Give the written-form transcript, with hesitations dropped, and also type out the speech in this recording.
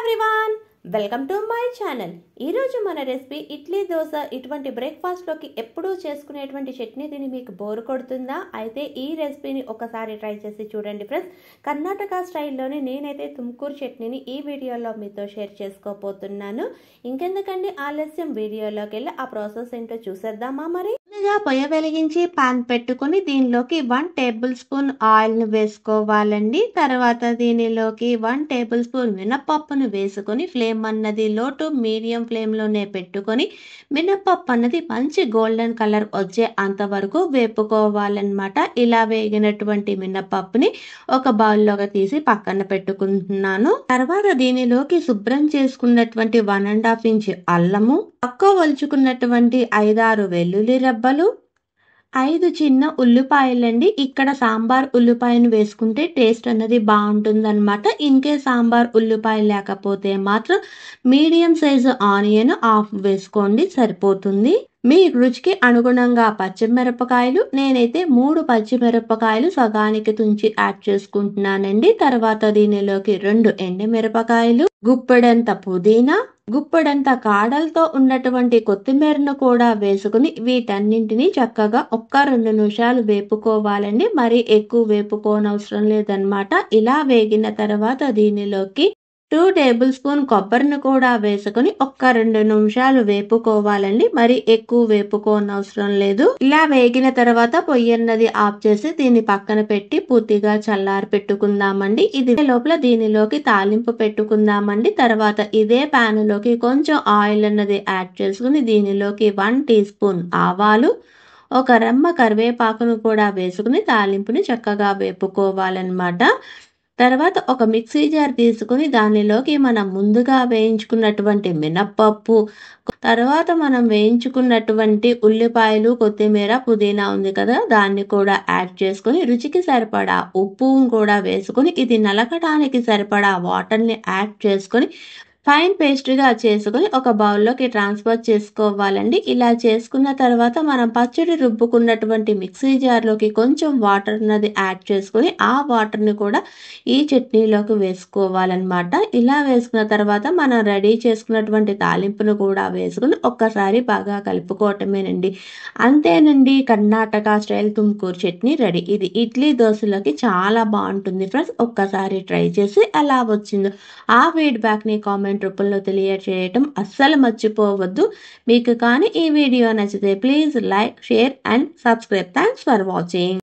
Everyone, welcome to my channel. ఈరోజు మన recipe idli dosa. ఇటువంటి బ్రేక్ఫాస్ట్లోకి ఎప్పుడూ చేసుకునేటువంటి చట్నీ తిని మీకు బోర్ కొడుతుందా? అయితే ఈ రెసిపీని ఒకసారి ట్రై చేసి చూడండి ఫ్రెండ్స్. కర్ణాటక స్టైల్లోని నేనైతే తుమ్కూరు చట్నీని ఈ వీడియోలో మీతో షేర్ చేసుకోబోతున్నాను. ఇంకెందుకండి ఆలస్యం, వీడియోలోకి వెళ్ళి ఆ ప్రాసెస్ ఏంటో చూసేద్దామా మరి. ముందుగా పొయ్యి వెలిగించి పాన్ పెట్టుకుని దీనిలోకి 1 టేబుల్ స్పూన్ ఆయిల్ని వేసుకోవాలండి. తర్వాత దీనిలోకి 1 టేబుల్ స్పూన్ మినపప్పును వేసుకొని ఫ్లేమ్ అన్నది లో టు మీడియం ఫ్లేమ్లోనే పెట్టుకొని మినపప్పు అన్నది మంచి గోల్డెన్ కలర్ వచ్చే అంతవరకు వేపుకోవాలన్నమాట. ఇలా వేగినటువంటి మినపప్పుని ఒక బౌల్లోకి తీసి పక్కన పెట్టుకుంటున్నాను. తర్వాత దీనిలోకి శుభ్రం చేసుకున్నటువంటి 1.5 ఇంచ్ అల్లము, తక్కువ ఒలుచుకున్నటువంటి 5-6 వెల్లుల్లి రెబ్బలు, 5 చిన్న ఉల్లిపాయలండి. ఇక్కడ సాంబార్ ఉల్లిపాయను వేసుకుంటే టేస్ట్ అన్నది బాగుంటుందన్నమాట. ఇంకే సాంబార్ ఉల్లిపాయ లేకపోతే మాత్రం మీడియం సైజు ఆనియన్ హాఫ్ వేసుకోండి, సరిపోతుంది. మీ రుచికి అనుగుణంగా పచ్చిమిరపకాయలు, నేనైతే 3 పచ్చిమిరపకాయలు సగానికి తుంచి యాడ్ చేసుకుంటున్నానండి. తర్వాత దీనిలోకి 2 ఎండుమిరపకాయలు, గుప్పెడంత పుదీనా, గుప్పెడంత కాడలతో ఉన్నటువంటి కొత్తిమీరను కూడా వేసుకుని వీటన్నింటినీ చక్కగా 1-2 నిమిషాలు వేపుకోవాలండి. మరి ఎక్కువ వేపుకోనవసరం లేదనమాట. ఇలా వేగిన తర్వాత దీనిలోకి 2 టేబుల్ స్పూన్ కొబ్బరిని కూడా వేసుకుని 1-2 నిమిషాలు వేపుకోవాలండి. మరి ఎక్కువ వేపుకోనవసరం లేదు. ఇలా వేగిన తర్వాత పొయ్యి అన్నది ఆఫ్ చేసి దీన్ని పక్కన పెట్టి పూర్తిగా చల్లారి పెట్టుకుందామండి. ఇది లోపల దీనిలోకి తాలింపు పెట్టుకుందామండి. తర్వాత ఇదే ప్యాన్ లోకి కొంచెం ఆయిల్ అన్నది యాడ్ చేసుకుని దీనిలోకి 1 టీ స్పూన్ ఆవాలు, ఒక రెమ్మ కరివేపాకును కూడా వేసుకుని తాలింపుని చక్కగా వేపుకోవాలన్నమాట. తర్వాత ఒక మిక్సీ జార్ తీసుకుని దానిలోకి మనం ముందుగా వేయించుకున్నటువంటి మినప్పప్పు, తర్వాత మనం వేయించుకున్నటువంటి ఉల్లిపాయలు, కొత్తిమీర, పుదీనా ఉంది కదా, దాన్ని కూడా యాడ్ చేసుకుని రుచికి సరిపడా ఉప్పు కూడా వేసుకుని ఇది నలకడానికి సరిపడా వాటర్ని యాడ్ చేసుకొని ఫైన్ పేస్ట్గా చేసుకుని ఒక బౌల్లోకి ట్రాన్స్ఫర్ చేసుకోవాలండి. ఇలా చేసుకున్న తర్వాత మనం పచ్చడి రుబ్బుకున్నటువంటి మిక్సీ జార్లోకి కొంచెం వాటర్ అన్నది యాడ్ చేసుకుని ఆ వాటర్ని కూడా ఈ చట్నీలోకి వేసుకోవాలన్నమాట. ఇలా వేసుకున్న తర్వాత మనం రెడీ చేసుకున్నటువంటి తాలింపును కూడా వేసుకుని ఒక్కసారి బాగా కలుపుకోవటమేనండి. అంతేనండి, కర్ణాటక స్టైల్ తుమ్కూరు చట్నీ రెడీ. ఇది ఇడ్లీ దోశలోకి చాలా బాగుంటుంది ఫ్రెండ్స్. ఒక్కసారి ట్రై చేసి ఎలా వచ్చిందో ఆ ఫీడ్బ్యాక్ని కామెంట్ రూపంలో తెలియజేయటం అస్సలు మర్చిపోవద్దు. మీకు కానీ ఈ వీడియో నచ్చితే please like, share and subscribe. Thanks for watching.